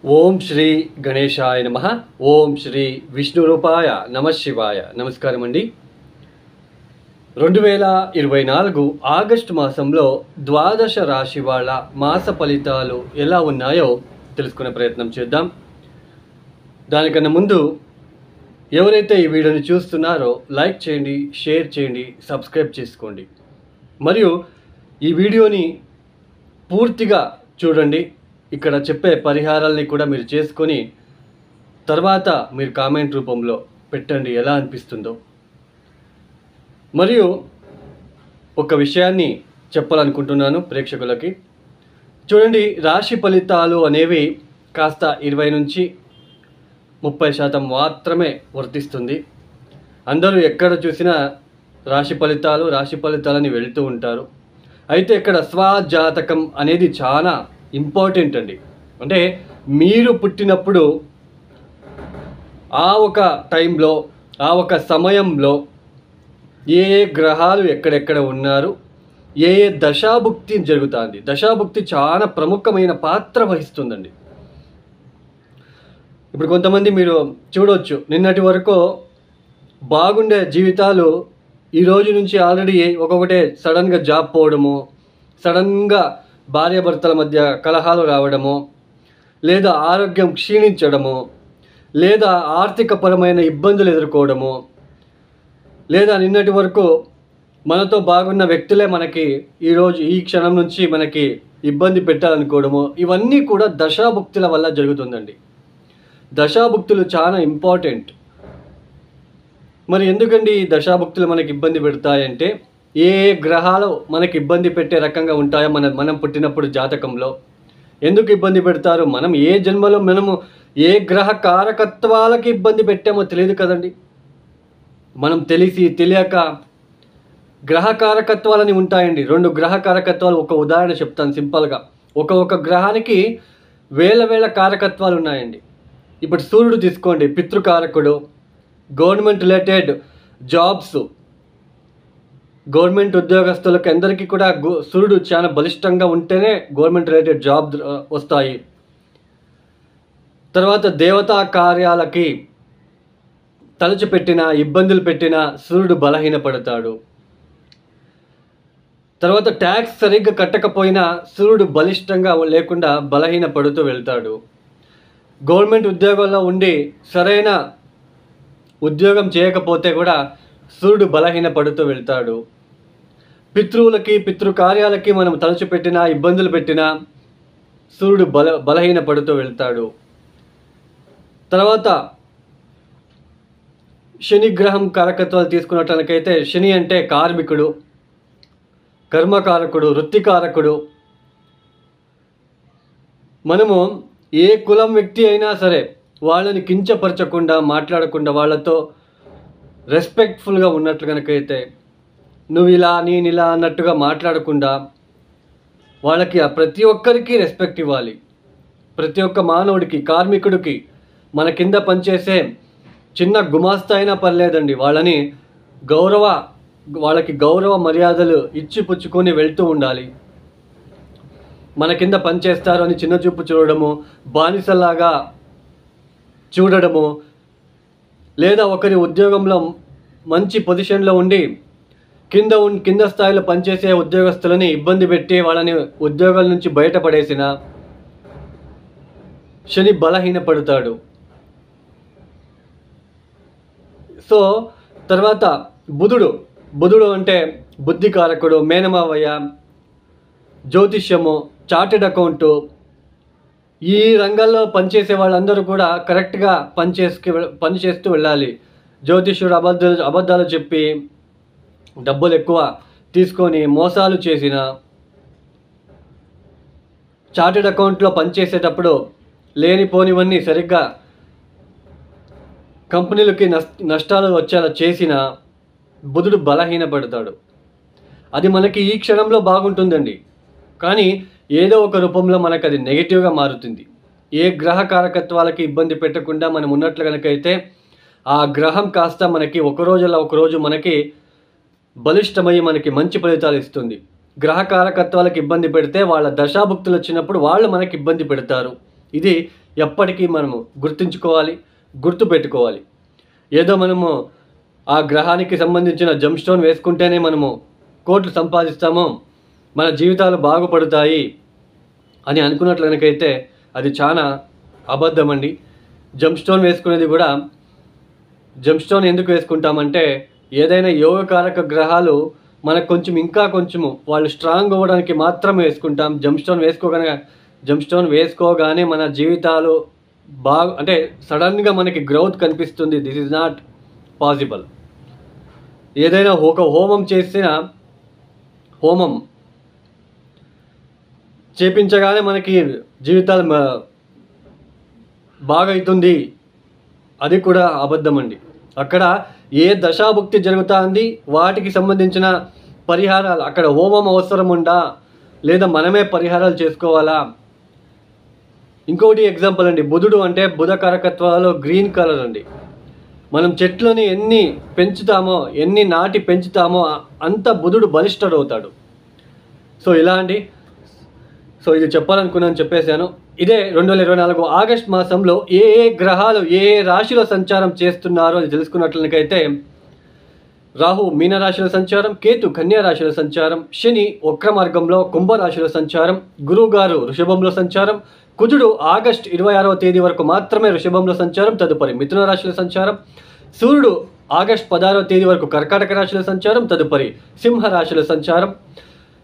ఓం శ్రీ గణేశాయ నమః. ఓం శ్రీ విష్ణురూపాయ నమః శివాయ. నమస్కారం అండి. 2024 ఆగస్టు మాసంలో ద్వాదశ రాశి వాళ్ళ మాస ఫలితాలు ఎలా ఉన్నాయో తెలుసుకునే ప్రయత్నం చేద్దాం. దానికన్నా ముందు ఎవరైతే ఈ వీడియోని చూస్తున్నారో లైక్ చేయండి, షేర్ చేయండి, సబ్స్క్రైబ్ చేసుకోండి. మరియు ఈ వీడియోని పూర్తిగా చూడండి. ఇక్కడ చెప్పే పరిహారాలని కూడా మీరు చేసుకొని తర్వాత మీరు కామెంట్ రూపంలో పెట్టండి ఎలా అనిపిస్తుందో. మరియు ఒక విషయాన్ని చెప్పాలనుకుంటున్నాను ప్రేక్షకులకి. చూడండి, రాశి ఫలితాలు అనేవి కాస్త 20 నుంచి 30% మాత్రమే వర్తిస్తుంది. అందరూ ఎక్కడ చూసినా రాశి ఫలితాలని వెళుతూ ఉంటారు. అయితే ఇక్కడ స్వజాతకం అనేది చాలా ఇంపార్టెంట్ అండి. అంటే మీరు పుట్టినప్పుడు ఆ ఒక టైంలో, ఆ ఒక సమయంలో ఏ ఏ గ్రహాలు ఎక్కడెక్కడ ఉన్నారు, ఏ ఏ దశాభుక్తి జరుగుతుంది. దశాభుక్తి చాలా ప్రముఖమైన పాత్ర వహిస్తుందండి. ఇప్పుడు కొంతమంది మీరు చూడవచ్చు, నిన్నటి వరకు బాగుండే జీవితాలు ఈ రోజు నుంచి ఆల్రెడీ ఒక్కొక్కటే సడన్గా జాబ్ పోవడము, సడన్గా భార్యాభర్తల మధ్య కలహాలు రావడము, లేదా ఆరోగ్యం క్షీణించడము, లేదా ఆర్థికపరమైన ఇబ్బందులు ఎదుర్కోవడము, లేదా నిన్నటి వరకు మనతో బాగున్న వ్యక్తులే మనకి ఈరోజు ఈ క్షణం నుంచి మనకి ఇబ్బంది పెట్టాలనుకోవడము, ఇవన్నీ కూడా దశాభుక్తుల వల్ల జరుగుతుందండి. దశాభుక్తులు చాలా ఇంపార్టెంట్. మరి ఎందుకండి ఈ దశాభుక్తులు మనకి ఇబ్బంది పెడతాయంటే, ఏ ఏ గ్రహాలు మనకి ఇబ్బంది పెట్టే రకంగా ఉంటాయో మనం పుట్టినప్పుడు జాతకంలో ఎందుకు ఇబ్బంది పెడతారు, మనం ఏ జన్మలో మనము ఏ గ్రహ కారకత్వాలకి ఇబ్బంది పెట్టామో తెలియదు కదండి. మనం తెలిసి తెలియక గ్రహ కారకత్వాలని ఉంటాయండి. 2 గ్రహ కారకత్వాలు, ఒక ఉదాహరణ చెప్తాను సింపుల్గా. ఒక గ్రహానికి వేల కారకత్వాలు ఉన్నాయండి. ఇప్పుడు సూర్యుడు తీసుకోండి, పితృకారకుడు. గవర్నమెంట్ రిలేటెడ్ జాబ్స్, గవర్నమెంట్ ఉద్యోగస్తులకు అందరికీ కూడా సూర్యుడు చాలా బలిష్టంగా ఉంటేనే గవర్నమెంట్ రిలేటెడ్ జాబ్ వస్తాయి. తర్వాత దేవతా కార్యాలకి తలచిపెట్టిన, ఇబ్బందులు పెట్టిన సూర్యుడు బలహీనపడతాడు. తర్వాత ట్యాక్స్ సరిగ్గా కట్టకపోయినా సూర్యుడు బలిష్టంగా లేకుండా బలహీనపడుతూ వెళ్తాడు. గవర్నమెంట్ ఉద్యోగంలో ఉండి సరైన ఉద్యోగం చేయకపోతే కూడా సూర్యుడు బలహీనపడుతూ వెళ్తాడు. పితృవులకి, పితృకార్యాలకి మనం తలచిపెట్టినా, ఇబ్బందులు పెట్టినా సూర్యుడు బలహీనపడుతూ వెళ్తాడు. తర్వాత శని గ్రహం కారకత్వాలు తీసుకున్నట్లయితే, శని అంటే కార్మికుడు, కర్మకారకుడు, వృత్తికారకుడు. మనము ఏ కులం వ్యక్తి అయినా సరే వాళ్ళని కించపరచకుండా, మాట్లాడకుండా, వాళ్ళతో రెస్పెక్ట్ఫుల్గా ఉన్నట్లు కనుకైతే, నువ్వు ఇలా నేను ఇలా అన్నట్టుగా మాట్లాడకుండా వాళ్ళకి ప్రతి ఒక్కరికి రెస్పెక్ట్ ఇవ్వాలి. ప్రతి ఒక్క మానవుడికి, కార్మికుడికి, మన కింద పనిచేసే చిన్న గుమాస్తా అయినా పర్లేదండి, వాళ్ళకి గౌరవ మర్యాదలు ఇచ్చి పుచ్చుకొని వెళ్తూ ఉండాలి. మన కింద పనిచేస్తారు అని చిన్న చూపు చూడడము, బానిసలాగా చూడడము, లేదా ఒకరి ఉద్యోగంలో మంచి పొజిషన్లో ఉండి కింద స్థాయిలో పనిచేసే ఉద్యోగస్తులని ఇబ్బంది పెట్టి వాళ్ళని ఉద్యోగాల నుంచి బయటపడేసిన శని బలహీనపడతాడు. సో తర్వాత బుధుడు అంటే బుద్ధికారకుడు, మేనమావయ్య, జ్యోతిష్యము, చార్టెడ్ అకౌంటు. ఈ రంగాల్లో పనిచేసే వాళ్ళందరూ కూడా కరెక్ట్గా పనిచేస్తూ వెళ్ళాలి. జ్యోతిష్యుడు అబద్ధాలు చెప్పి డబ్బులు ఎక్కువ తీసుకొని మోసాలు చేసిన, చార్టెడ్ అకౌంట్లో పనిచేసేటప్పుడు లేనిపోనివన్నీ సరిగ్గా కంపెనీలకి నష్టాలు వచ్చేలా చేసిన బుధుడు బలహీనపడతాడు. అది మనకి ఈ క్షణంలో బాగుంటుందండి, కానీ ఏదో ఒక రూపంలో మనకు అది నెగిటివ్గా మారుతుంది. ఏ గ్రహ కారకత్వాలకి ఇబ్బంది పెట్టకుండా మనం ఉన్నట్లు కనుకైతే ఆ గ్రహం కాస్త మనకి ఒకరోజు మనకి బలిష్టమై మనకి మంచి ఫలితాలు ఇస్తుంది. గ్రహ కారకత్వాలకు ఇబ్బంది పెడితే వాళ్ళ దశాభుక్తులు వచ్చినప్పుడు వాళ్ళు మనకి ఇబ్బంది పెడతారు. ఇది ఎప్పటికీ మనము గుర్తుంచుకోవాలి, గుర్తుపెట్టుకోవాలి. ఏదో మనము ఆ గ్రహానికి సంబంధించిన జమ్ స్టోన్ వేసుకుంటేనే మనము కోట్లు సంపాదిస్తామో, మన జీవితాలు బాగుపడతాయి అని అనుకున్నట్లయితే అది చాలా అబద్ధం అండి. జమ్ స్టోన్ వేసుకునేది కూడా, జమ్ స్టోన్ ఎందుకు వేసుకుంటామంటే ఏదైనా యోగకారక గ్రహాలు మనకు ఇంకా కొంచెము వాళ్ళు స్ట్రాంగ్ అవ్వడానికి మాత్రమే వేసుకుంటాం. జమ్ స్టోన్ వేసుకోగానే మన జీవితాలు అంటే సడన్గా మనకి గ్రోత్ కనిపిస్తుంది. This is not possible. ఏదైనా ఒక హోమం చేపించగానే మనకి జీవితాలు బాగా అవుతుంది, అది కూడా అబద్ధం అండి. అక్కడ ఏ దశాభుక్తి జరుగుతుంది, వాటికి సంబంధించిన పరిహారాలు, అక్కడ హోమం అవసరం ఉందా లేదా మనమే పరిహారాలు చేసుకోవాలా? ఇంకొకటి ఎగ్జాంపుల్ అండి, బుధుడు అంటే బుధ కారకత్వాలు గ్రీన్ కలర్ అండి. మనం చెట్లని ఎన్ని పెంచుతామో, ఎన్ని నాటి పెంచుతామో అంత బుధుడు బలిష్ఠుడవుతాడు. సో ఇలా అండి. సో ఇది చెప్పాలనుకున్నాను, చెప్పేశాను. ఇదే 2024 ఆగస్ట్ మాసంలో ఏ గ్రహాలు ఏ రాశిలో సంచారం చేస్తున్నారో అది తెలుసుకున్నట్లయితే రాహు మీనరాశిలో సంచారం, కేతు కన్యా రాశిలో సంచారం, శని వక్ర మార్గంలో కుంభరాశిలో సంచారం, గురువు గారు వృషభంలో సంచారం, కుజుడు ఆగస్ట్ 26వ తేదీ వరకు మాత్రమే వృషభంలో సంచారం, తదుపరి మిథున రాశిలో సంచారం, సూర్యుడు ఆగస్ట్ 16వ తేదీ వరకు కర్కాటక రాశిలో సంచారం, తదుపరి సింహ రాశిలో సంచారం,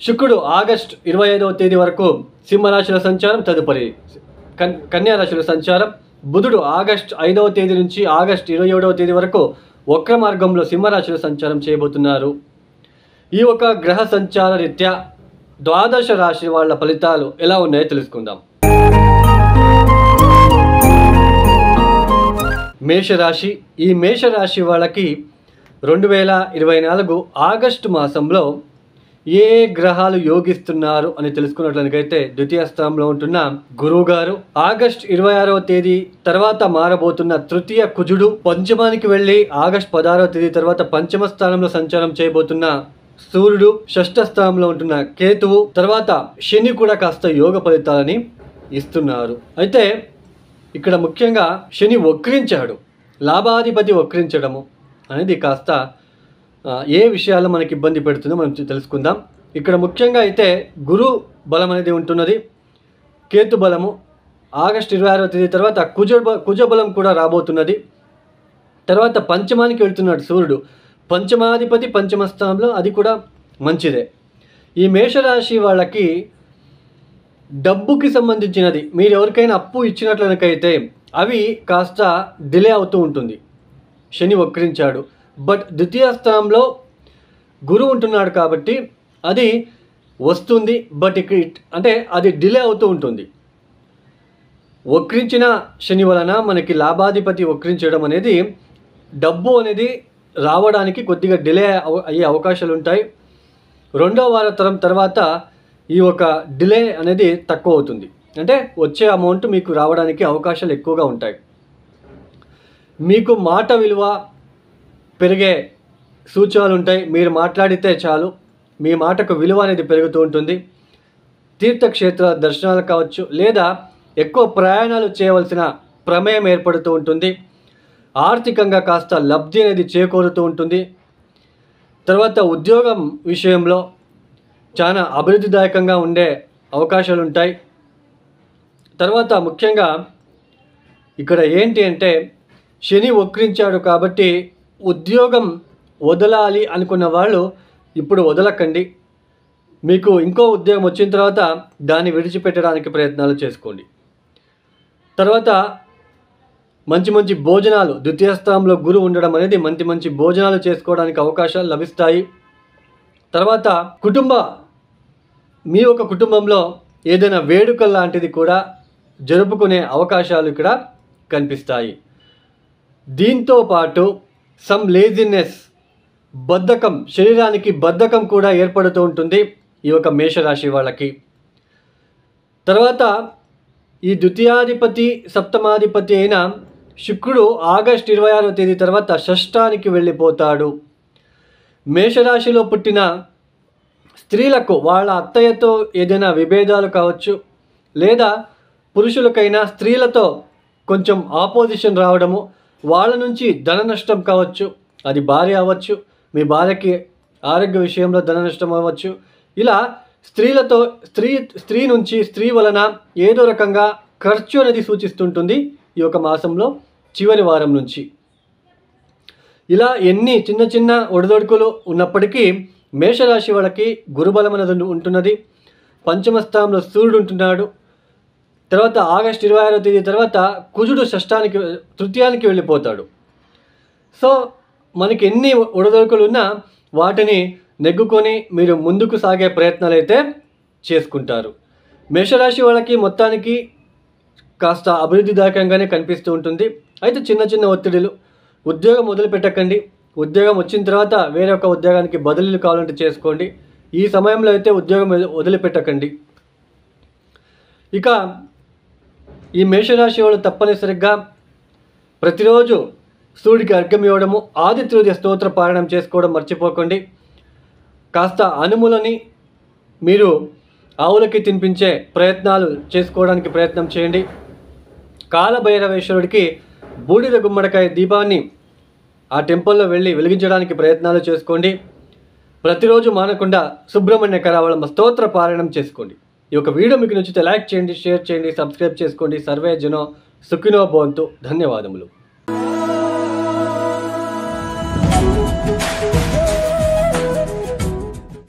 శుక్రుడు ఆగస్ట్ 25వ తేదీ వరకు సింహరాశిలో సంచారం, తదుపరి కన్యా రాశిలో సంచారం, బుధుడు ఆగస్ట్ 5వ తేదీ నుంచి ఆగస్ట్ 27వ తేదీ వరకు వక్ర మార్గంలో సింహరాశిలో సంచారం చేయబోతున్నారు. ఈ ఒక గ్రహ సంచార రీత్యా ద్వాదశ రాశి వాళ్ళ ఫలితాలు ఎలా ఉన్నాయో తెలుసుకుందాం. మేషరాశి. ఈ మేషరాశి వాళ్ళకి 2024 ఆగస్టు మాసంలో ఏ గ్రహాలు యోగిస్తున్నారు అని తెలుసుకున్నట్లయితే ద్వితీయ స్థానంలో ఉంటున్న గురువు గారు, ఆగస్ట్ 26వ తేదీ తర్వాత మారబోతున్న తృతీయ కుజుడు, పంచమానికి వెళ్ళి ఆగస్ట్ 16వ తేదీ తర్వాత పంచమ స్థానంలో సంచారం చేయబోతున్న సూర్యుడు, షష్ఠ స్థానంలో ఉంటున్న కేతువు, తర్వాత శని కూడా కాస్త యోగ ఫలితాలని ఇస్తున్నారు. అయితే ఇక్కడ ముఖ్యంగా శని వక్రించాడు. లాభాధిపతి వక్రించడము అనేది కాస్త ఏ విషయాల్లో మనకి ఇబ్బంది పెడుతుందో మనం తెలుసుకుందాం. ఇక్కడ ముఖ్యంగా అయితే గురు బలం అనేది ఉంటున్నది, కేతు బలము ఆగస్ట్ 26వ తేదీ తర్వాత కుజ బలం కూడా రాబోతున్నది. తర్వాత పంచమానికి వెళ్తున్నాడు సూర్యుడు, పంచమాధిపతి పంచమ స్థానంలో, అది కూడా మంచిదే. ఈ మేషరాశి వాళ్ళకి డబ్బుకి సంబంధించినది మీరు ఎవరికైనా అప్పు ఇచ్చినట్లయితే అవి కాస్త డిలే అవుతూ ఉంటుంది. శని వక్రించాడు, బట్ ద్వితీయ స్థానంలో గురువు ఉంటున్నాడు కాబట్టి అది వస్తుంది, బట్ అంటే అది డిలే అవుతూ ఉంటుంది. వక్రించిన శని వలన మనకి లాభాధిపతి వక్రించడం అనేది డబ్బు అనేది రావడానికి కొద్దిగా డిలే అయ్యే అవకాశాలు ఉంటాయి. రెండో వారం తర్వాత ఈ ఒక డిలే అనేది తక్కువ అవుతుంది, అంటే వచ్చే అమౌంట్ మీకు రావడానికి అవకాశాలు ఎక్కువగా ఉంటాయి. మీకు మాట విలువ పెరిగే సూచనలు ఉంటాయి. మీరు మాట్లాడితే చాలు మీ మాటకు విలువ అనేది పెరుగుతూ ఉంటుంది. తీర్థక్షేత్ర దర్శనాలు కావచ్చు, లేదా ఎక్కువ ప్రయాణాలు చేయవలసిన ప్రమేయం ఏర్పడుతూ ఉంటుంది. ఆర్థికంగా కాస్త లబ్ధి అనేది చేకూరుతూ ఉంటుంది. తర్వాత ఉద్యోగం విషయంలో చాలా అభివృద్ధిదాయకంగా ఉండే అవకాశాలు ఉంటాయి. తర్వాత ముఖ్యంగా ఇక్కడ ఏంటి అంటే శని వక్రించాడు కాబట్టి ఉద్యోగం వదలాలి అనుకున్న వాళ్ళు ఇప్పుడు వదలకండి. మీకు ఇంకో ఉద్యోగం వచ్చిన తర్వాత దాన్ని విడిచిపెట్టడానికి ప్రయత్నాలు చేసుకోండి. తర్వాత మంచి భోజనాలు, ద్వితీయ స్థానంలో గురువు ఉండడం అనేది మంచి భోజనాలు చేసుకోవడానికి అవకాశాలు లభిస్తాయి. తర్వాత మీ యొక్క కుటుంబంలో ఏదైనా వేడుక లాంటిది కూడా జరుపుకునే అవకాశాలు ఇక్కడ కనిపిస్తాయి. దీంతో పాటు సమ్ లేజినెస్, బద్ధకం, శరీరానికి బద్ధకం కూడా ఏర్పడుతూ ఉంటుంది ఈ యొక్క మేషరాశి వాళ్ళకి. తర్వాత ఈ ద్వితీయాధిపతి సప్తమాధిపతి అయిన శుక్రుడు ఆగస్ట్ 26వ తేదీ తర్వాత షష్ఠానికి వెళ్ళిపోతాడు. మేషరాశిలో పుట్టిన స్త్రీలకు వాళ్ళ అత్తయ్యతో ఏదైనా విభేదాలు కావచ్చు, లేదా పురుషులకైనా స్త్రీలతో కొంచెం ఆపోజిషన్ రావడము, వాళ్ళ నుంచి ధన నష్టం కావచ్చు, అది భార్య అవ్వచ్చు, మీ భార్యకి ఆరోగ్య విషయంలో ధన నష్టం అవ్వచ్చు. ఇలా స్త్రీలతో స్త్రీ నుంచి స్త్రీ వలన ఏదో రకంగా ఖర్చు అనేది సూచిస్తుంటుంది ఈ యొక్క మాసంలో చివరి వారం నుంచి. ఇలా ఎన్ని చిన్న చిన్న ఒడిదొడుకులు ఉన్నప్పటికీ మేషరాశి వాళ్ళకి గురుబలం అనేది ఉంటున్నది. పంచమ స్థానంలో సూర్యుడు ఉంటున్నాడు. తర్వాత ఆగస్టు 26వ తేదీ తర్వాత కుజుడు తృతీయానికి వెళ్ళిపోతాడు. సో మనకి ఎన్ని ఒడిదొడుకులు ఉన్నా వాటిని నెగ్గుకొని మీరు ముందుకు సాగే ప్రయత్నాలు అయితే చేసుకుంటారు. మేషరాశి వాళ్ళకి మొత్తానికి కాస్త అభివృద్ధిదాయకంగానే కనిపిస్తూ ఉంటుంది. అయితే చిన్న చిన్న ఒత్తిడులు, ఉద్యోగం వదిలిపెట్టకండి. ఉద్యోగం వచ్చిన తర్వాత వేరే ఒక ఉద్యోగానికి బదిలీలు కావాలంటే చేసుకోండి. ఈ సమయంలో అయితే ఉద్యోగం వదిలిపెట్టకండి. ఇక ఈ మేషరాశి వాళ్ళు తప్పనిసరిగా ప్రతిరోజు సూర్యుడికి అర్ఘ్యం ఇవ్వడము, ఆదిత్యోదయ స్తోత్ర పారాయణం చేసుకోవడం మర్చిపోకండి. కాస్త అనుములని మీరు ఆవులకి తినిపించే ప్రయత్నాలు చేసుకోవడానికి ప్రయత్నం చేయండి. కాలభైరవేశ్వరుడికి బూడిద గుమ్మడికాయ దీపాన్ని ఆ టెంపుల్లో వెళ్ళి వెలిగించడానికి ప్రయత్నాలు చేసుకోండి. ప్రతిరోజు మానకుండా సుబ్రహ్మణ్య కరావళం స్తోత్ర పారాయణం చేసుకోండి. ఈ యొక్క వీడియో మీకు నచ్చితే లైక్ చేయండి, షేర్ చేయండి, సబ్స్క్రైబ్ చేసుకోండి. సర్వే జనో సుఖినో భవంతు. ధన్యవాదములు.